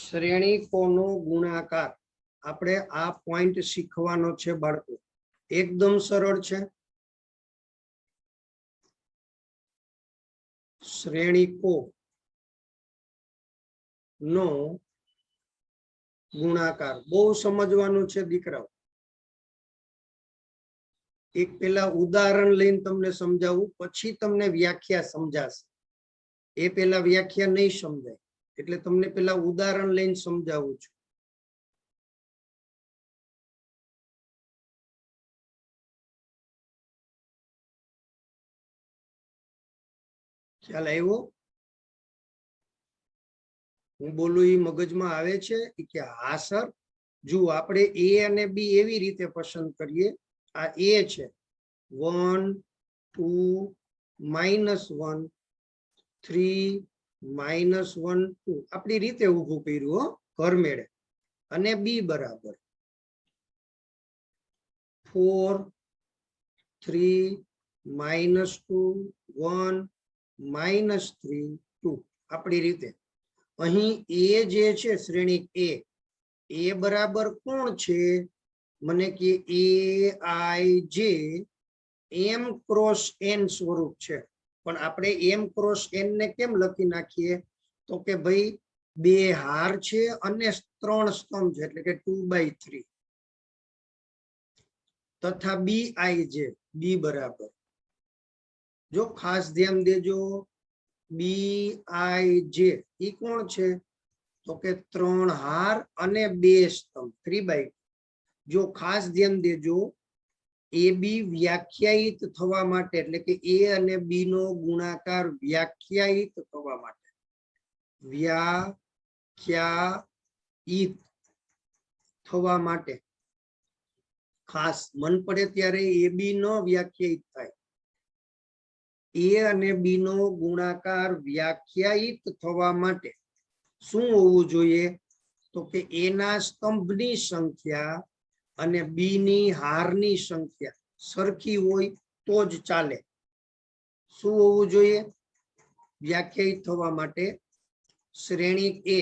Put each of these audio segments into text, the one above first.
શ્રેણીકોનો ગુણાકાર આપણે આ પોઈન્ટ શીખવાનો છે બાળકો. એકદમ સરળ છે. શ્રેણીકો નો ગુણાકાર બહુ સમજવાનું છે દીકરાઓ. એક પેલા ઉદાહરણ લઈને તમને સમજાવું, પછી તમને વ્યાખ્યા સમજાશે. એ પેલા વ્યાખ્યા નહીં સમજાય, એટલે તમને પેલા ઉદાહરણ લઈને સમજાવું છું. ખ્યાલ આવ્યો? હું બોલું એ મગજમાં આવે છે કે હા સર. જુઓ, આપણે એ અને બી એવી રીતે પસંદ કરીએ. આ એ છે 1 2 -1 3 -1 2 આપણી રીતે ઊભું કર્યું હો, ઘર મેળે. અને બી બરાબર 4 3 -2 1 -3 2 આપણી રીતે. અહીં એ જે છે શ્રેણી એ બરાબર કોણ છે? મને કે એ આઈ જે એમ ક્રોસ એન સ્વરૂપ છે. પણ આપણે એમ ક્રોસ એન ને કેમ લખી નાખીએ? તો કે ભાઈ બે હાર છે અને 3 સ્તંભ છે, એટલે કે 2/3. તથા બી આઈ જે બી બરાબર, જો ખાસ ધ્યાન દેજો, બી આઈ જે ઈ કોણ છે? તો કે 3 હાર અને 2 સ્તંભ 3/2. જો ખાસ ધ્યાન દેજો, એ બી વ્યાખ્યાયિત થવા માટે, એટલે કે એ અને બી નો ગુણાકાર વ્યાખ્યાયિત થવા માટે, વ્યાખ્યાયિત થવા માટે ખાસ મન પડે ત્યારે એ બી નો વ્યાખ્યાયિત થાય. એ અને બી નો ગુણાકાર વ્યાખ્યાયિત થવા માટે શું હોવું જોઈએ? તો કે એના સ્તંભની સંખ્યા અને બી ની હારની સંખ્યા સરખી હોય તો જ ચાલે. શું હોવું જોઈએ વ્યાખ્યાયિત થવા માટે? શ્રેણી એ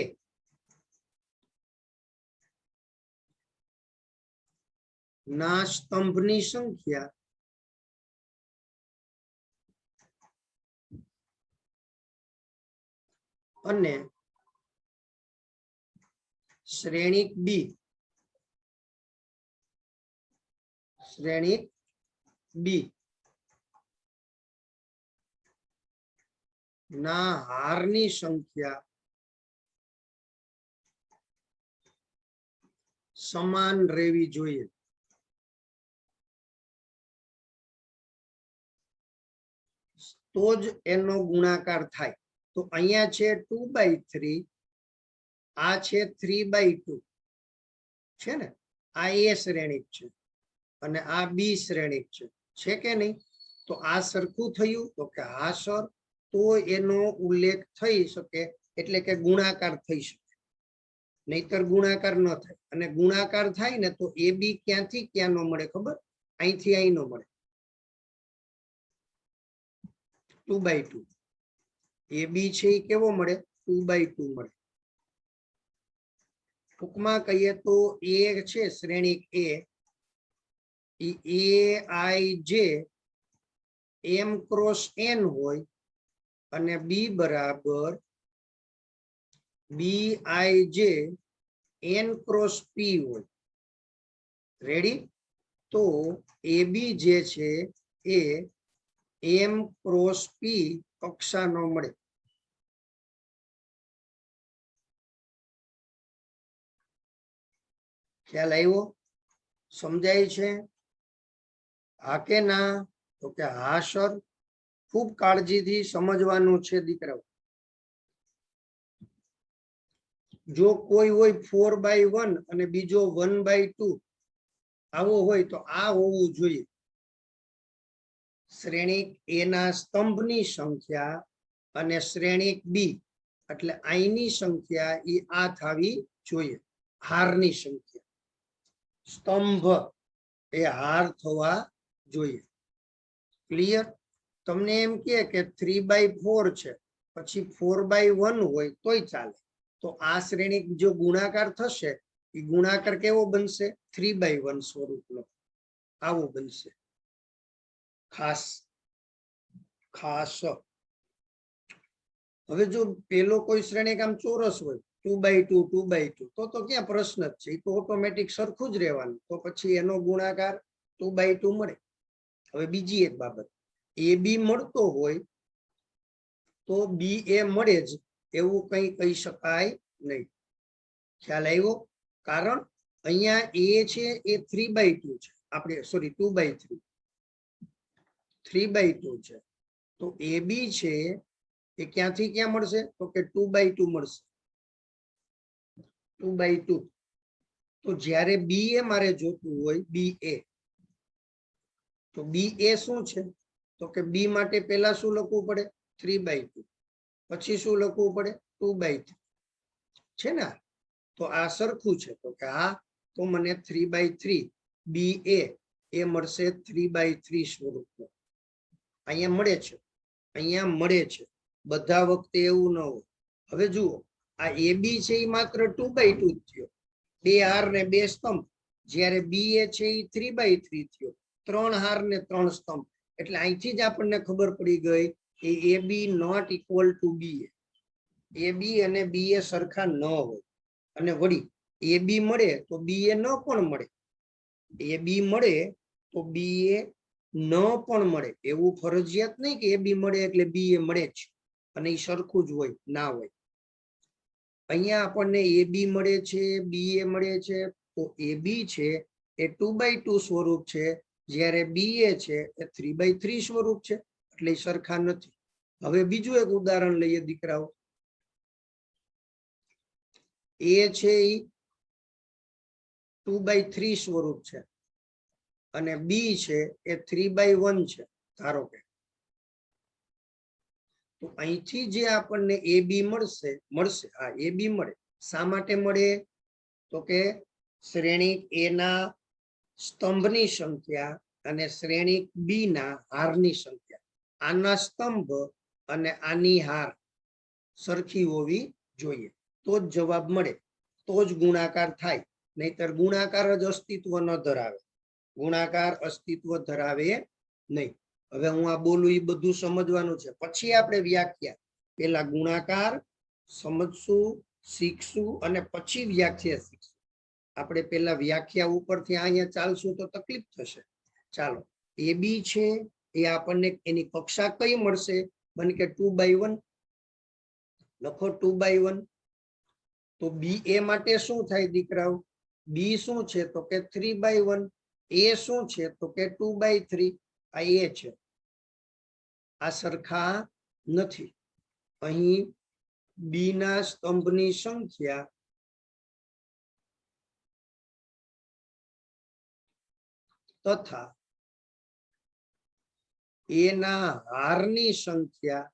ના સ્તંભની સંખ્યા અને શ્રેણી બી ના હારની સંખ્યા સમાન રહેવી જોઈએ. તો જ એનો ગુણાકાર થાય. તો અહીંયા છે 2/3, આ છે 3/2 છે ને. આ એ શ્રેણિક છે અને આ બી શ્રેણિક છે કે નહીં? તો આ સરખું થયું? તો કે હા સર. તો એનો ઉલ્લેખ થઈ શકે, એટલે કે ગુણાકાર થઈ શકે, નહીતર ગુણાકાર ન થાય. અને ગુણાકાર થાય ને તો એ બી ક્યાંથી ક્યાં નો મળે ખબર? અહીંથી અહીં નો મળે, 2/2. એ બી છે એ કેવો મળે? 2/2 મળે. ટૂંકમાં કહીએ તો એ છે શ્રેણી એ આઈ જે એમ ક્રોસ એન હોય અને બી બરાબર બી આઈ જે એન ક્રોસ પી હોય. રેડી? તો એ બી જે છે એ એમ ક્રોસ પી કક્ષાનો મળે. ખ્યાલ આવ્યો? સમજાય છે? હા કે ના? તો કે હા સર. ખૂબ કાળજીથી સમજવાનું છે દીકરાઓ. જો કોઈ હોય 4/1 અને બીજો 1/2 આવો હોય તો આ હોવું જોઈએ શ્રેણી એ ના સ્તંભની સંખ્યા અને શ્રેણી બી એટલે આઈની સંખ્યા એ આ થવી જોઈએ. હારની સંખ્યા, સ્તંભ એ હાર થવા જોઈએ. ક્લિયર? તમને એમ કે 3/4 છે, પછી 4/1 હોય તોય ચાલે. તો આ શ્રેણી જો ગુણાકાર થશે એ ગુણાકાર કેવો બનશે 3/1 સ્વરૂપનો આવો બનશે ખાસ ખાસ હવે જો પેલો કોઈ શ્રેણી આમ ચોરસ હોય 2/2 2/2 તો ક્યાં પ્રશ્ન જ છે એ તો ઓટોમેટિક સરખું જ રહેવાનું તો પછી એનો ગુણાકાર 2/2 મળે હવે બીજી એક બાબત એ બી મળતો હોય તો બી એ મળે જ એવું કઈ કહી શકાય નહીં ખ્યાલ આવ્યો કારણ અહીંયા એ છે એ 3/2 છે આપણે સોરી 2/3 3/2 છે તો એ બી છે એ ક્યાંથી ક્યાં મળશે તો કે 2/2 મળશે 2/2 તો જ્યારે બી એ મારે જોતું હોય બી એ તો બી એ શું છે તો કે બી માટે પહેલા શું લખવું પડે 3/2 પછી શું લખવું પડે 2/3 છે ને તો આ સરખું છે તો કે હા તો મને 3/3 બી એ મળશે 3/3 સ્વરૂપનો અહીંયા મળે છે બધા વખતે એવું ન હોય હવે જુઓ આ એ બી છે એ માત્ર 2/2 થયો 2 હાર ને 2 સ્તંભ જ્યારે બી એ છે એ 3/3 થયો 3 હાર ને 3 સ્તંભ એટલે અહીંથી જ આપણને ખબર પડી ગઈ કે એ બી નોટ ઇક્વલ ટુ બી એ બી અને બી એ સરખા ન હોય અને વળી એ બી મળે તો બી એ ન પણ મળે એ બી મળે તો બી એ ન પણ મળે એવું ફરજિયાત નહીં કે એ બી મળે એટલે બી એ મળે જ અને એ સરખું જ હોય ના હોય અહીંયા આપણને એ બી મળે છે બી એ મળે છે તો એ બી છે એ 2/2 સ્વરૂપ છે જ્યારે બી એ છે એ 3/3 સ્વરૂપ છે એટલે સરખા નથી હવે બીજું એક ઉદાહરણ લઈએ દીકરાઓ એ છે એ 2/3 સ્વરૂપ છે અને બી છે એ 3/1 છે ધારો કે તો અહીંથી જે આપણને એ બી મળશે હા એ બી મળે શા માટે મળે તો કે શ્રેણી એ ના સ્તંભની સંખ્યા અને શ્રેણી બી ના હારની સંખ્યા આના સ્તંભ અને આની હાર સરખી હોવી જોઈએ તો જ જવાબ મળે તો જ ગુણાકાર થાય નહીતર ગુણાકાર જ અસ્તિત્વ ન ધરાવે ગુણાકાર અસ્તિત્વ ધરાવે નહીં હવે હું આ બોલું એ બધું સમજવાનું છે પછી આપણે વ્યાખ્યા પેલા ગુણાકાર સમજશું શીખશું અને પછી વ્યાખ્યા શીખશું આપણે પેલા વ્યાખ્યા ઉપરથી અહીંયા ચાલશું તો તકલીફ થશે ચાલો એ બી છે એ આપણને એની કક્ષા કઈ મળશે બને કે 2/1 લખો 2/1 તો બી એ માટે શું થાય દીકરાઓ બી શું છે તો કે 3/1 એ શું છે તો કે 2/3 આ એ છે આ સરખા નથી અહીં બી ના સ્તંભની સંખ્યા તથા એના હારની સંખ્યા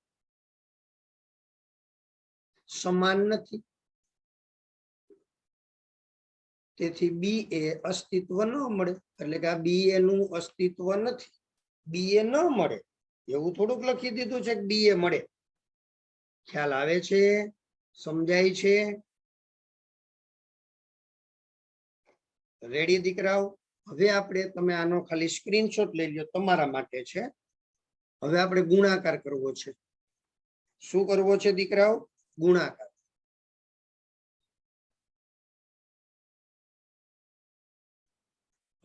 સમાન નથી તેથી બી એ અસ્તિત્વ ન મળે એટલે કે આ બી એ નું અસ્તિત્વ નથી બી એ ન મળે એવું થોડુંક લખી દીધું છે કે બી એ મળે ખ્યાલ આવે છે સમજાય છે રેડી દીકરાઓ હવે આપણે તમે આનો ખાલી સ્ક્રીનશોટ લઈ લો તમારા માટે છે હવે આપણે ગુણાકાર કરવો છે શું કરવો છે દીકરાઓ ગુણાકાર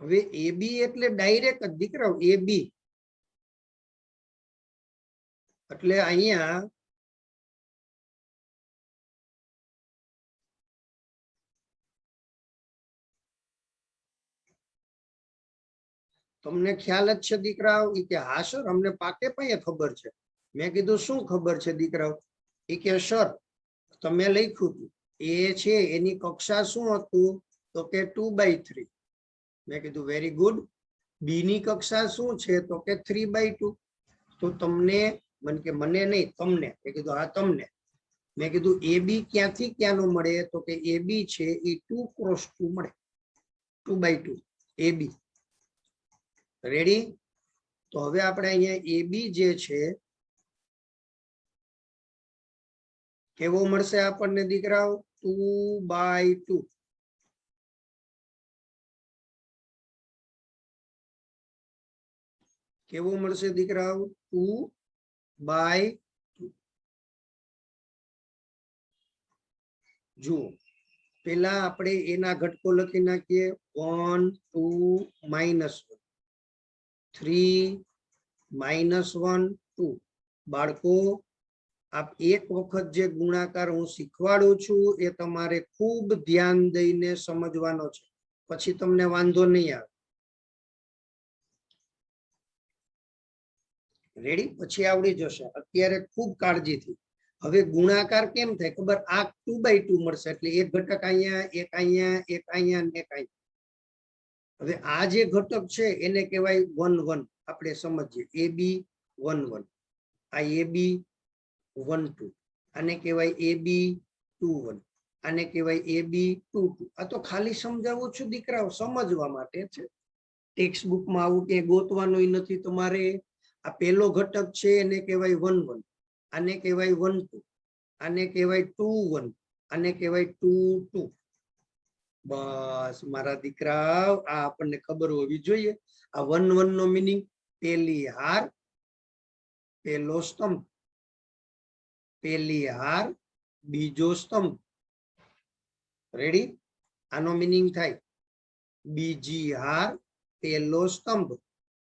હવે એ બી એટલે ડાયરેક્ટ જ દીકરાઓ એ બી એટલે અહીંયા તમને ખ્યાલ જ છે દીકરાઓ કે હા સર અમને પાકે પણ ખબર છે મેં કીધું શું ખબર છે દીકરાઓ એ કે સર તમે લખ્યું હતું એ છે એની કક્ષા શું હતું તો કે 2/3 મેં કીધું વેરી ગુડ બી ની કક્ષા શું છે તો કે 3/2 તો તમને મને નહીં તમને મેં કીધું હા તમને મેં કીધું એ બી ક્યાંથી ક્યાંનું મળે તો કે એ બી છે એ 2x2 મળે 2/2 એ બી રેડી તો હવે આપણે અહીંયા એ બી જે છે કેવો મળશે આપણને દીકરાઓ 2/2 કેવું મળશે દીકરાઓ 2/2 જુઓ પેલા આપણે એના ઘટકો લખી નાખીએ 1 2 -1 3 -1 2 બાળકો આપ એક વખત જે ગુણાકાર હું શીખવાડું છું એ તમારે ખૂબ ધ્યાન દઈને સમજવાનો છે પછી તમને વાંધો નહીં આવે રેડી પછી આવડી જશે અત્યારે ખૂબ કાળજીથી હવે ગુણાકાર કેમ થાય ખબર આ 2/2 મળશે એટલે એક ઘટક અહીંયા એક અહીંયા એક અહીંયા અને એક અહીંયા હવે આ જે ઘટક છે એને કહેવાય 1 1 આપણે સમજીએ AB 1 1 આ AB 1 2 આને કહેવાય AB 2 1 આને કહેવાય AB 2 2 આ તો ખાલી સમજાવું છું દીકરાઓ સમજવા માટે છે ટેક્સ્ટ બુકમાં આવું કે ગોતવાનું નથી તમારે આ પહેલો ઘટક છે એને કહેવાય 1 1 આને કહેવાય 1 2 આને કહેવાય 2 1 આને કહેવાય 2 2 બસ મારા દીકરા આ આપણને ખબર હોવી જોઈએ આ 1 1 નો મીનિંગ પહેલી હાર પહેલો સ્તંભ પહેલી હાર બીજો સ્તંભ રેડી આનો મીનિંગ થાય બીજી હાર પહેલો સ્તંભ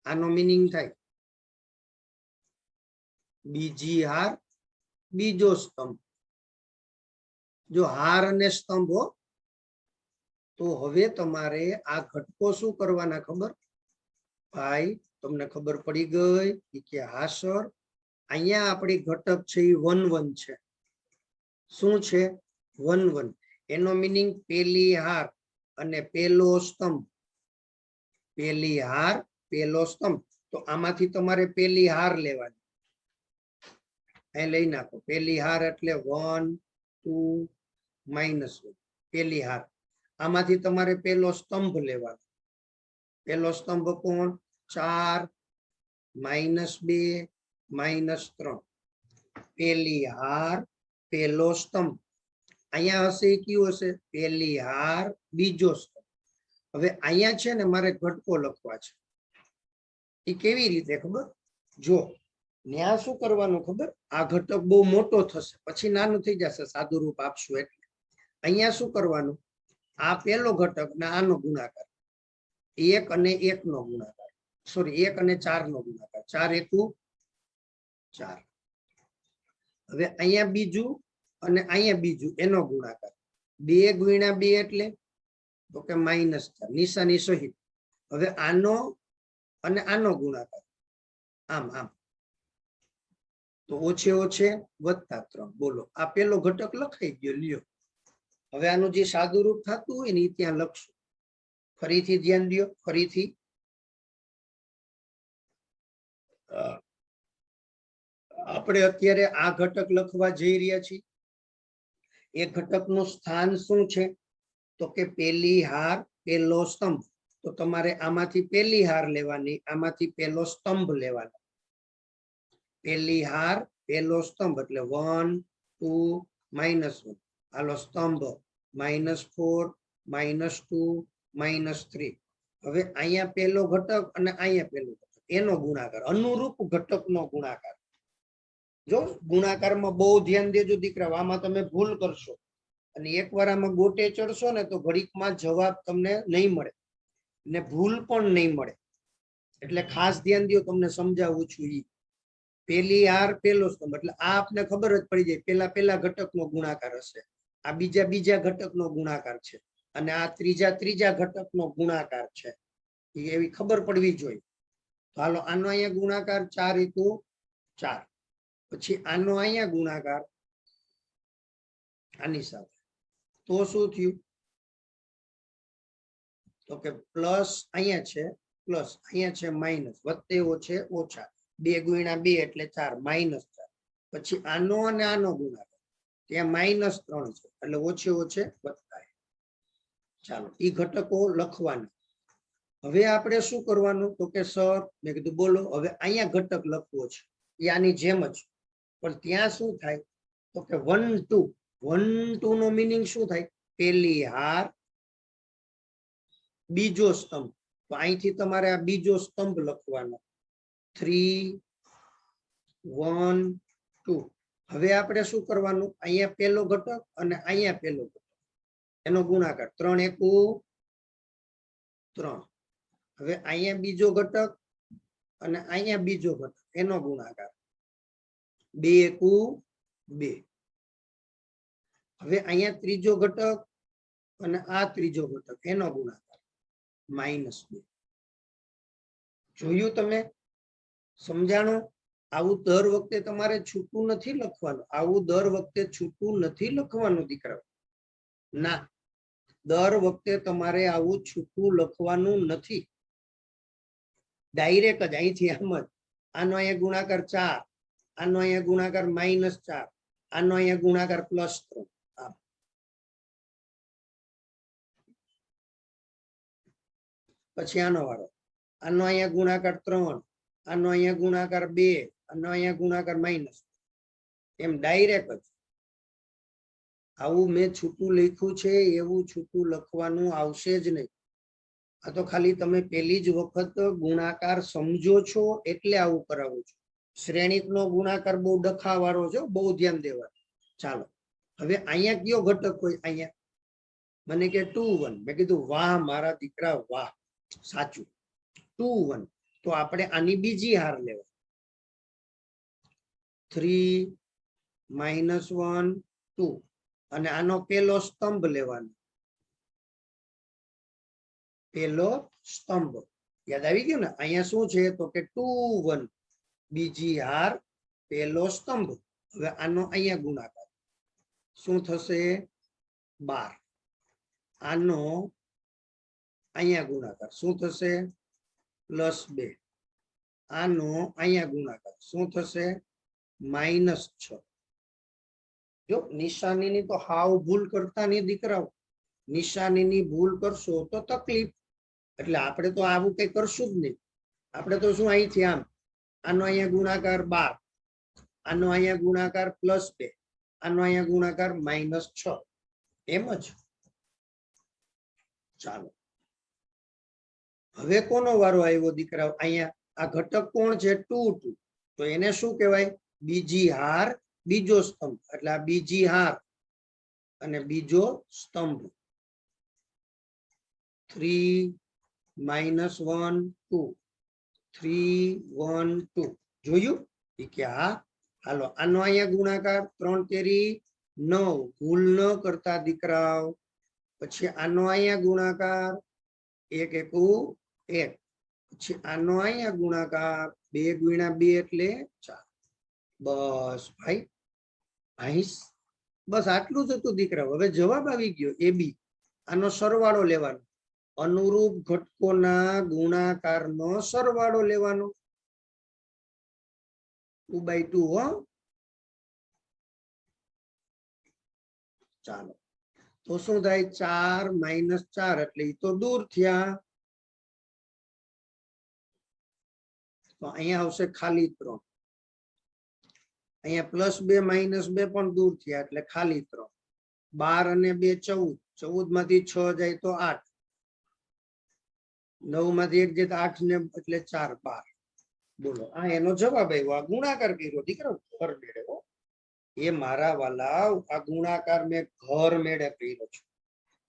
આનો મીનિંગ થાય બીજી હાર બીજો સ્તંભ જો હાર અને સ્તંભ હો તો હવે તમારે આ ઘટકો શું કરવાના ખબર ભાઈ તમને ખબર પડી ગઈ કે હા સર અહીંયા આપણી ઘટક છે એ 1 1 છે શું છે 1 1 એનો મીનિંગ પહેલી હાર અને પહેલો સ્તંભ પહેલી હાર પહેલો સ્તંભ તો આમાંથી તમારે પહેલી હાર લેવાની એ લઈ નાખો પહેલી હાર એટલે 1 2 -1 પહેલી હાર આમાંથી તમારે પહેલો સ્તંભ લેવાનો પહેલો સ્તંભ કોણ 4 -2 -3 પહેલી હાર પહેલો સ્તંભ અહીંયા હશે કયું હશે પહેલી હાર બીજો સ્તંભ હવે અહીંયા છે ને મારે ઘટકો લખવા છે એ કેવી રીતે ખબર જો ન્યા શું કરવાનું ખબર આ ઘટક બહુ મોટો થશે પછી નાનું થઈ જશે સાદું રૂપ આપશું એટલે અહીંયા શું કરવાનું આ પહેલો ઘટક ને આનો ગુણાકાર 1 અને 1 નો ગુણાકાર સોરી 1 અને 4 નો ગુણાકાર 4 એકુ 4 હવે અહીંયા બીજું અને અહીંયા બીજું એનો ગુણાકાર 2 ગુણ્યા 2 એટલે તો કે -4 નિશાની સહિત હવે આનો અને આનો ગુણાકાર આમ આમ તો ઓછે ઓછે +3 બોલો આ પેલો ઘટક લખાઈ ગયો લ્યો હવે આનું જે સાદું રૂપ થતું હોય ને ત્યાં લખશું ફરીથી ધ્યાન દો ફરીથી આપણે અત્યારે આ ઘટક લખવા જઈ રહ્યા છીએ એ ઘટકનું સ્થાન શું છે તો કે પહેલી હાર પહેલો સ્તંભ તો તમારે આમાંથી પહેલી હાર લેવાની આમાંથી પહેલો સ્તંભ લેવાનો પહેલી હાર પહેલો સ્તંભ એટલે 1 2 -1 હાલો સ્તંભ -4 -2 -3 હવે અહીંયા પહેલો ઘટક અને અહીંયા પહેલો ઘટક એનો ગુણાકાર અનુરૂપ ઘટકનો ગુણાકાર જો ગુણાકારમાં બહુ ધ્યાન દેજો દીકરા આમાં તમે ભૂલ કરશો અને એકવાર આમાં ગોટે ચડશો ને તો ઘડીકમાં જવાબ તમને નહીં મળે ને ભૂલ પણ નહીં મળે એટલે ખાસ ધ્યાન દો તમને સમજાવું છું ઈ પહેલી હાર પહેલો સ્તંભ એટલે આ આપને ખબર જ પડી જાય પહેલા ઘટકનો ગુણાકાર હશે આ બીજા ઘટકનો ગુણાકાર છે અને આ ત્રીજા ઘટકનો ગુણાકાર છે એવી ખબર પડવી જોઈએ તો હાલો આનો અહીંયા ગુણાકાર 4 એકુ 4 પછી આનો અહીંયા ગુણાકાર આની સાથે તો શું થયું તો કે પ્લસ અહીંયા છે પ્લસ અહીંયા છે માઇનસ વત્તે ઓછે ઓછા 2 ગુણ્યા 2 એટલે 4 -4 પછી આનો અને આનો ગુણાકાર ત્યાં -3 છે એટલે ઓછે ઓછે વધતા ચાલો એ ઘટકો લખવાના હવે આપણે શું કરવાનું તો કે સર મેં કીધું બોલો હવે અહીંયા ઘટક લખવો છે એ આની જેમ જ પણ ત્યાં શું થાય તો કે 1 2 1 2 નો મીનિંગ શું થાય? પેલી હાર બીજો સ્તંભ. તો અહીંથી તમારે આ બીજો સ્તંભ લખવાનો 3 1 2. હવે આપણે શું કરવાનું? અહીંયા પેલો ઘટક અને અહીંયા પેલો ઘટક એનો ગુણાકાર 3 એકુ 3. હવે અહીંયા બીજો ઘટક અને અહીંયા બીજો ઘટક એનો ગુણાકાર 2 એકુ 2. હવે અહીંયા ત્રીજો ઘટક અને આ ત્રીજો ઘટક એનો ગુણાકાર -2. જોયું તમે? સમજાણું? આવું દર વખતે તમારે છૂટું નથી લખવાનું. આવું દર વખતે છૂટું નથી લખવાનું દીકરાઓ. ના, દર વખતે તમારે આવું છૂટું લખવાનું નથી. ડાયરેક્ટ જ અહીંથી આમ જ આનો અહીંયા ગુણાકાર 4, આનો અહીંયા ગુણાકાર -4, આનો અહીંયા ગુણાકાર +3. પછી આનો વારો, આનો અહીંયા ગુણાકાર 3, આનો અહીંયા ગુણાકાર 2, આનો અહીંયા ગુણાકાર -. એમ ડાયરેક્ટ જ. આવું મેં છૂટું લખ્યું છે એવું છૂટું લખવાનું આવશે જ નહીં. આ તો ખાલી તમે પહેલી જ વખત ગુણાકાર સમજો છો એટલે આવું કરાવું છું. શ્રેણિકનો ગુણાકાર બહુ ડખાવાળો છે, બહુ ધ્યાન દેવાનું. ચાલો હવે અહીંયા કયો ઘટક હોય? અહીંયા મને કે 2 1. મેં કીધું વાહ મારા દીકરા વાહ, સાચું 2 1. તો આપણે આની બીજી હાર લેવા 3 -1 2 અને આનો પેલો સ્તંભ લેવાનો. પેલો સ્તંભ યાદ આવી ગયું ને? અહીંયા શું છે તો કે 2 1 બીજી હાર પેલો સ્તંભ. હવે આનો અહીંયા ગુણાકાર શું થશે? 12. આનો અહીંયા ગુણાકાર શું થશે? +2. આનો અહીંયા ગુણાકાર શું થશે? -6. જો નિશાનીની તો હાવ ભૂલ કરતા નહીં દીકરાઓ. નિશાનીની ભૂલ કરશો તો તકલીફ. એટલે આપણે તો આવું કઈ કરશું જ નહીં. આપણે તો શું અહીંથી આમ આનો અહીંયા ગુણાકાર 12, આનો અહીંયા ગુણાકાર +2, આનો અહીંયા ગુણાકાર -6. એમ જ. ચાલો હવે કોનો વારો આવ્યો દીકરાઓ? અહીંયા આ ઘટક કોણ છે? 2 2. તો એને શું કહેવાય? બીજી હાર બીજો સ્તંભ. એટલે આ બીજી હાર અને બીજો સ્તંભ 3 -1 2 3 1 2. જોયું કે હા? હાલો આનો અહીંયા ગુણાકાર 3 તેરી 9. ભૂલ ન કરતા દીકરાઓ. પછી આનો અહીંયા ગુણાકાર 1 એકુ 1. પછી આનો અહીંયા ગુણાકાર 2 ગુણ્યા 2 એટલે 4. બસ ભાઈ, બસ આટલું જ હતું દીકરાઓ. હવે જવાબ આવી ગયો AB. આનો સરવાળો લેવાનો. અનુરૂપ ઘટકોના ગુણાકારનો સરવાળો લેવાનો 2/2. હો ચાલો તો શું થાય? 4 -4 એટલે એ તો દૂર થયા. તો અહીંયા આવશે ખાલી 3. અહીંયા +2 -2 પણ દૂર થયા એટલે ખાલી 3. 12 અને 2 14. 14 માંથી 6 જાય તો 8. 9 માંથી 1 જાય તો 8 ને એટલે 4 12. બોલો આ એનો જવાબ આવ્યો. આ ગુણાકાર કર્યો દીકરો ઘર મેળે. એ મારા વાલા આ ગુણાકાર મેં ઘર મેળે કર્યો છું.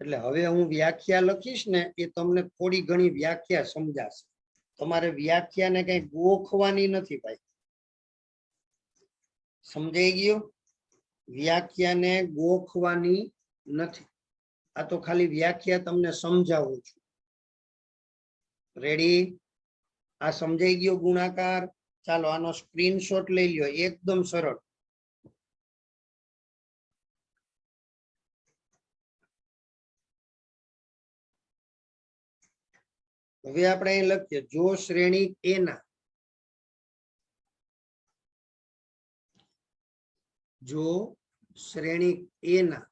એટલે હવે હું વ્યાખ્યા લખીશ ને એ તમને થોડી ઘણી વ્યાખ્યા સમજાશે. તમારે વ્યાખ્યાને કઈ ગોખવાની નથી ભાઈ. સમજાઈ ગયું? વ્યાખ્યાને ગોખવાની નથી. આ તો ખાલી વ્યાખ્યા તમને સમજાવું છું. રેડી? આ સમજાઈ ગયો ગુણાકાર? ચાલો આનો સ્ક્રીનશોટ લઈ લ્યો. એકદમ સરળ. હવે આપણે અહીં લખીએ જો શ્રેણી A ના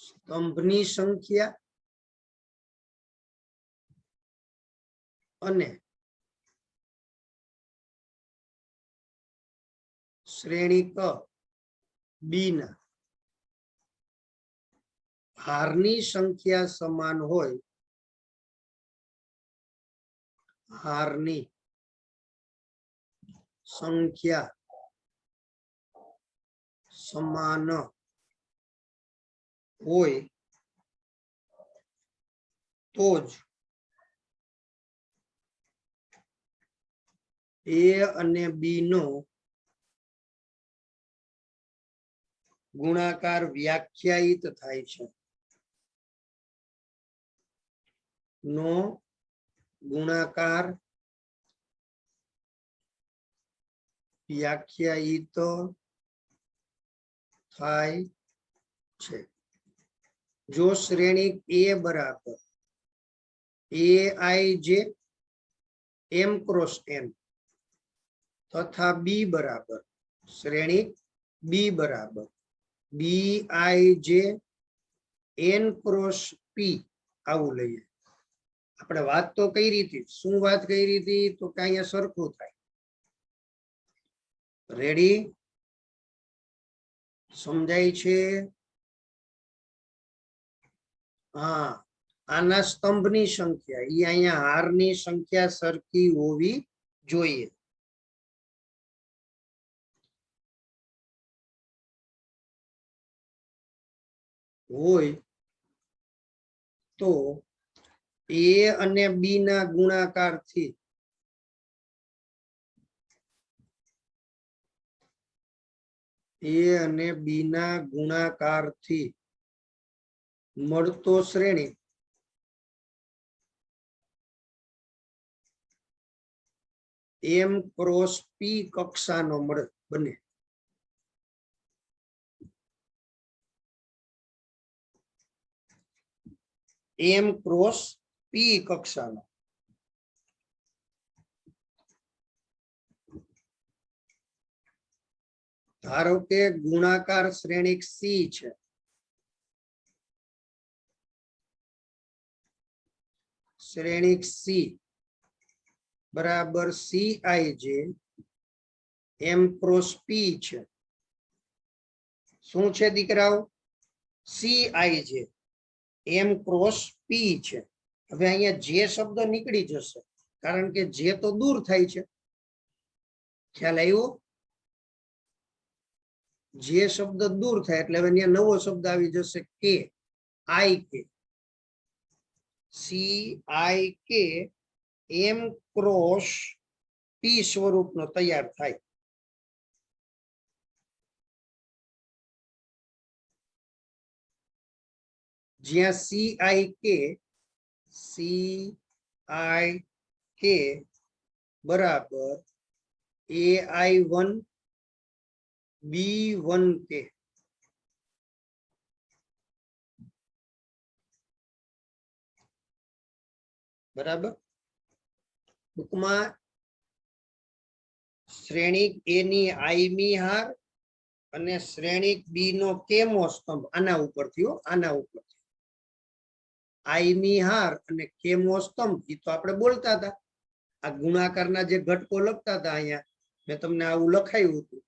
સ્તંભની સંખ્યા અને શ્રેણી ક બી ના હારની સંખ્યા સમાન હોય, હારની સંખ્યા સમાન હોય તો જ એ અને બી નો ગુણાકાર વ્યાખ્યાયિત થાય છે. નો ગુણાકાર વ્યાખ્યાયિત થાય છે. જો શ્રેણી એ બરાબર AIJ M ક્રોસ N તથા બી બરાબર શ્રેણી બી બરાબર BIJ N ક્રોસ P આવું લઈએ. આપણે વાત તો કઈ રીતે, શું વાત કઈ રીતે, તો કે અહીંયા સરખું થાય. રેડી? સમજાય છે? હા, આના સ્તંભની સંખ્યા એ અહીંયા હારની સંખ્યા સરખી હોવી જોઈએ. હોય તો એ અને બી ના ગુણાકારથી એ અને બી ના ગુણાકારથી મળતો શ્રેણી એમ ક્રોસ પી કક્ષાનો બને. એમ ક્રોસ પી કક્ષાનો. ધારો કે ગુણાકાર શ્રેણિક સી છે. શ્રેણિક સી બરાબર CIJ એમ ક્રોસ પી છે. શું છે દીકરાઓ? CIJ એમ ક્રોસ પી છે. હવે અહીંયા જે શબ્દ નીકળી જશે કારણ કે જે તો દૂર થાય છે. ખ્યાલ આવ્યો? જે શબ્દ દૂર થાય એટલે હવે અહીંયા નવો શબ્દ આવી જશે કે IK CIK એમ ક્રોસ પી સ્વરૂપનો તૈયાર થાય. જ્યાં CIK બરાબર AI1 B1K બરાબર. ટૂંકમાં શ્રેણિક એ ની આઈમી હાર અને શ્રેણિક બી નો કેમો સ્તંભ આના ઉપરથી આના ઉપરથી આઈમી હાર અને કેમો સ્તંભ એ તો આપણે બોલતા હતા. આ ગુણાકારના જે ઘટકો લખતા હતા અહીંયા મેં તમને આવું લખાયું હતું.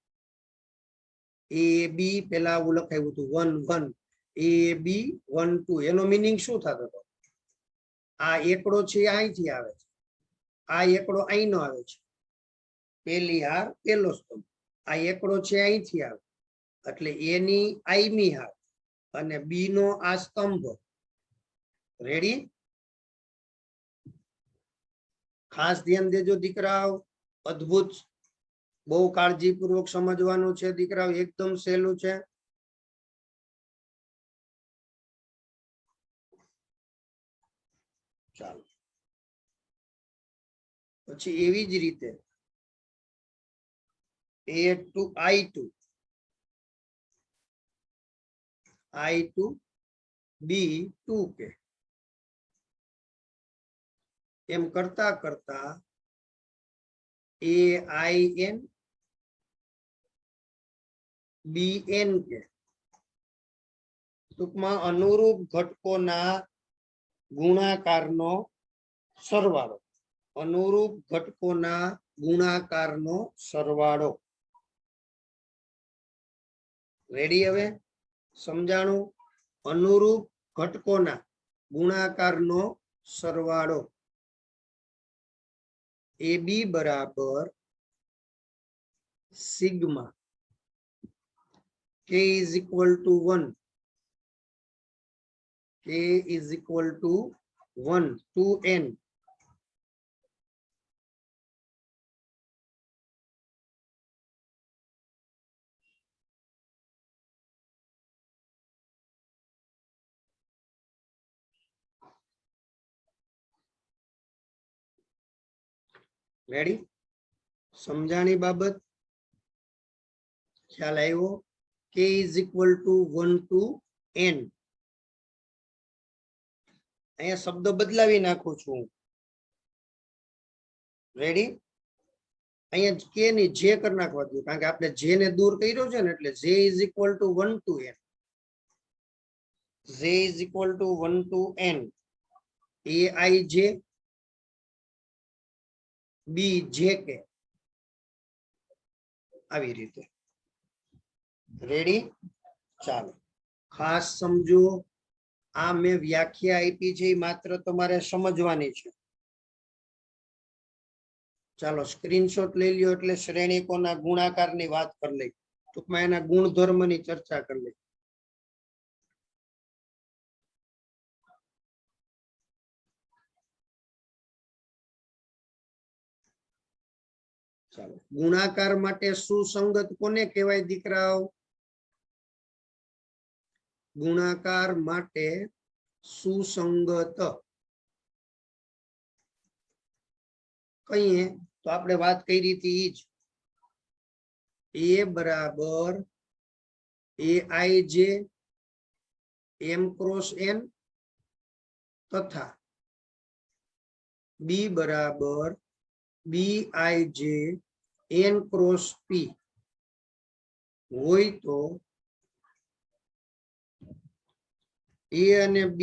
એ બી પેલા આવું લખાયું હતું 1 1 AB 1 2. એનો મીનિંગ શું થતો હતો? આ એકડો છે અહીંથી આવે છે, આ એકડો અહીંનો આવે છે. પેલી હાર પેલો સ્તંભ, આ એકડો છે અહીંથી આવે એટલે એની આઈમી હાર અને બી નો આ સ્તંભ. રેડી? ખાસ ધ્યાન દેજો દીકરાઓ, અદ્ભુત, બહુ કાળજીપૂર્વક સમજવાનું છે દીકરાઓ, એકદમ સહેલું છે. ચાલો પછી એવી જ રીતે A2 I2 B2K એમ કરતા કરતા AIN BNK ટૂંકમાં અનુરૂપ ઘટકોના ગુણાકારનો સરવાળો. અનુરૂપ ઘટકોના ગુણાકારનો સરવાળો. રેડી? હવે સમજાણું? અનુરૂપ ઘટકોના ગુણાકારનો સરવાળો AB બરાબર sigma K is equal to 1. K is equal to 1 to N. Ready? સમજાણી બાબત? ખ્યાલ આવ્યો? K is equal to 1 to N. અહીંયા શબ્દ બદલાવી નાખું છું. રેડી? અહીંયા K ની J કરી નાખવા દો, કારણ કે આપણે J ને દૂર કર્યો છે ને, એટલે J is equal to 1 to N. J is equal to 1 to N. Aij BJK. આવી રીતે. રેડી? ચાલો ખાસ સમજો, આ મેં વ્યાખ્યા આપી છે માત્ર તમારે સમજવાની છે. ચાલો સ્ક્રીનશોટ લઈ લ્યો, એટલે શ્રેણીકોના ગુણાકારની વાત કરી લઈ, ટૂંકમાં એના ગુણધર્મની ચર્ચા કરી લઈ. ચાલો, ગુણાકાર માટે સુસંગત કોને કહેવાય દીકરાઓ? ગુણાકાર માટે સુસંગત કહીએ તો આપણે વાત કરી હતી જ. A બરાબર AIJ M ક્રોસ N તથા B બરાબર BIJ N ક્રોસ P હોય તો A અને B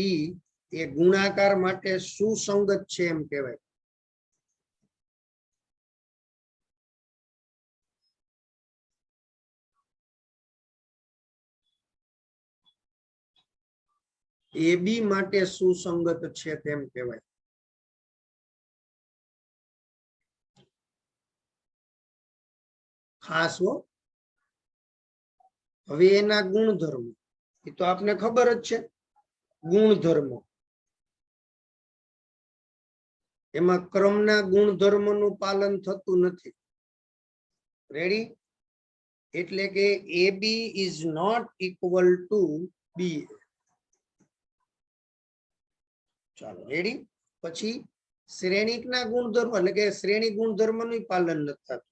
એ ગુણાકાર માટે સુસંગત છે એમ કહેવાય. AB માટે સુસંગત છે તેમ કહેવાય. ખાસ હો. હવે એના ગુણધર્મો એ તો આપને ખબર જ છે. ગુણધર્મો એમાં ક્રમના ગુણધર્મનું પાલન થતું નથી. રેડી? એટલે કે AB is not equal to BA. ચાલો રેડી? પછી શ્રેણીકના ગુણધર્મ, એટલે કે શ્રેણી ગુણધર્મનું પાલન નથી થતું.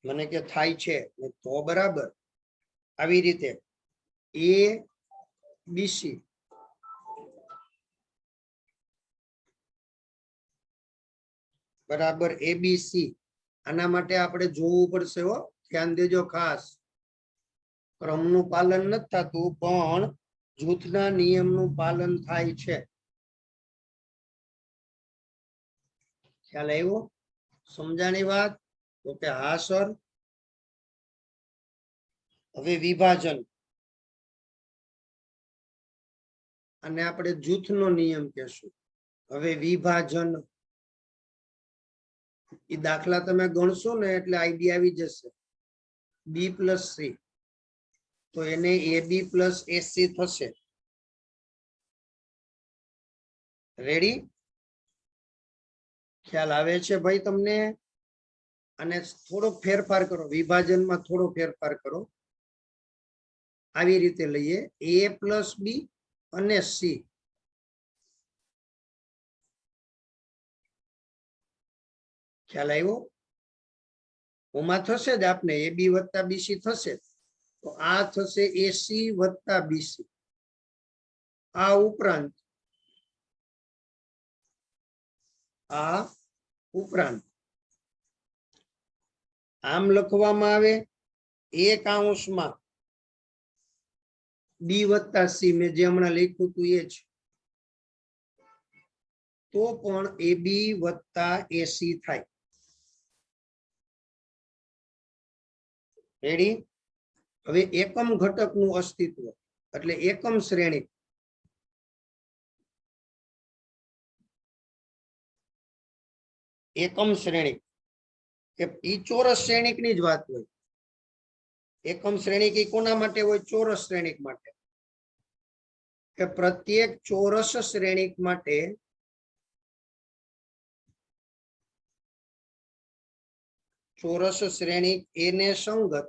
મને કે થાય છે તો બરાબર. આવી રીતે ABC બરાબર ABC, આના માટે આપણે જોવું પડશે હો. ધ્યાન દેજો ખાસ. ક્રમનું પાલન નથી થતું, પણ જૂથના નિયમનું પાલન થાય છે. ખ્યાલ આવ્યો? સમજાણી વાત? તો કે હા સર. હવે વિભાજન, અને આપણે જૂથનો નિયમ કહેશું. હવે વિભાજન એ દાખલા તમે ગણશો ને એટલે આઈડિયા આવી જશે. B પ્લસ C તો એને AB પ્લસ AC થશે. રેડી? ખ્યાલ આવે છે ભાઈ તમને? અને થોડો ફેરફાર કરો, વિભાજનમાં થોડો ફેરફાર કરો. આવી રીતે લઈએ A પ્લસ B અને C. ખ્યાલ આવ્યો? ઓમાં થશે જ આપને AB વત્તા BC થશે, તો આ થશે AC વત્તા BC. આ ઉપરાંત આમ લખવામાં આવે એક અંશમાં B વત્તા C, મેં જે હમણાં લખ્યું હતું એ જ, તો પણ AB વત્તા AC થાય. રેડી? હવે એકમ ઘટકનું અસ્તિત્વ એટલે એકમ શ્રેણી. એકમ શ્રેણી કે ઈ ચોરસ શ્રેણીકની જ વાત હોય. એકમ શ્રેણી કે કોના માટે હોય? ચોરસ શ્રેણીક માટે. કે પ્રત્યેક ચોરસ શ્રેણીક માટે ચોરસ શ્રેણીક એને સંગત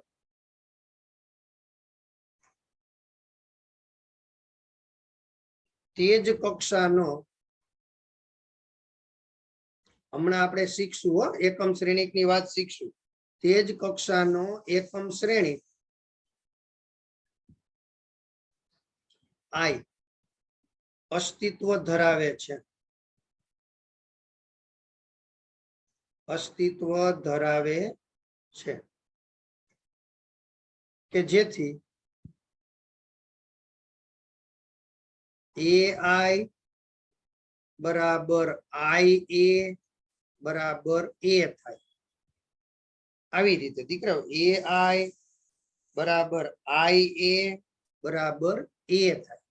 તે જ કક્ષાનો, હમણાં આપણે શીખશું હો, એકમ શ્રેણીકની વાત શીખશું. તે જ કક્ષાનો એકમ શ્રેણી I અસ્તિત્વ ધરાવે છે. અસ્તિત્વ ધરાવે છે કે જેથી AI બરાબર IA બરાબર A થાય. આવી રીતે દીકરાઓ AI બરાબર IA બરાબર A થાય.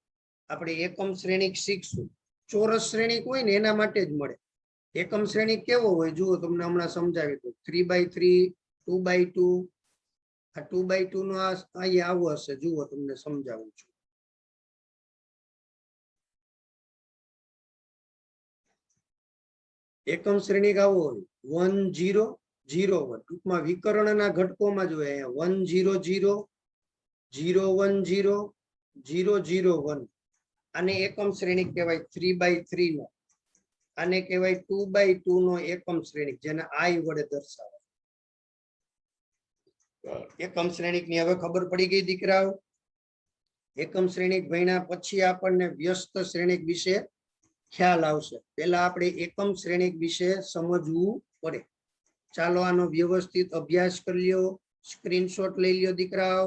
આપણે એકમ શ્રેણીક શીખશું. ચોરસ શ્રેણીક હોય ને એના માટે જ મળે. એકમ શ્રેણીક કેવો હોય જુઓ, તમને હમણાં સમજાવી દઉં. 3x3, 2x2. આ 2x2 નો અહીંયા આવો હશે, જુઓ તમને સમજાવું છું. એકમ શ્રેણીક આવો હોય 1 0 0 1. ટૂંકમાં વિકર્ણના ઘટકોમાં જ હોય. 1 0 0 0 1 0 0 0 1. આને એકમ શ્રેણીક કહેવાય. 3x3 નો આને કહેવાય 2x2 નો એકમ શ્રેણીક, જેને I વડે દર્શાવે. એકમ શ્રેણીક ની હવે ખબર પડી ગઈ દીકરાઓ. એકમ શ્રેણીક ભણ્યા પછી આપણને વ્યસ્ત શ્રેણીક વિશે ખ્યાલ આવશે. પહેલા આપણે એકમ શ્રેણીક વિશે સમજવું પડે. ચાલો આનો વ્યવસ્થિત અભ્યાસ કરી લ્યો. સ્ક્રીનશોટ લઈ લ્યો દીકરાઓ.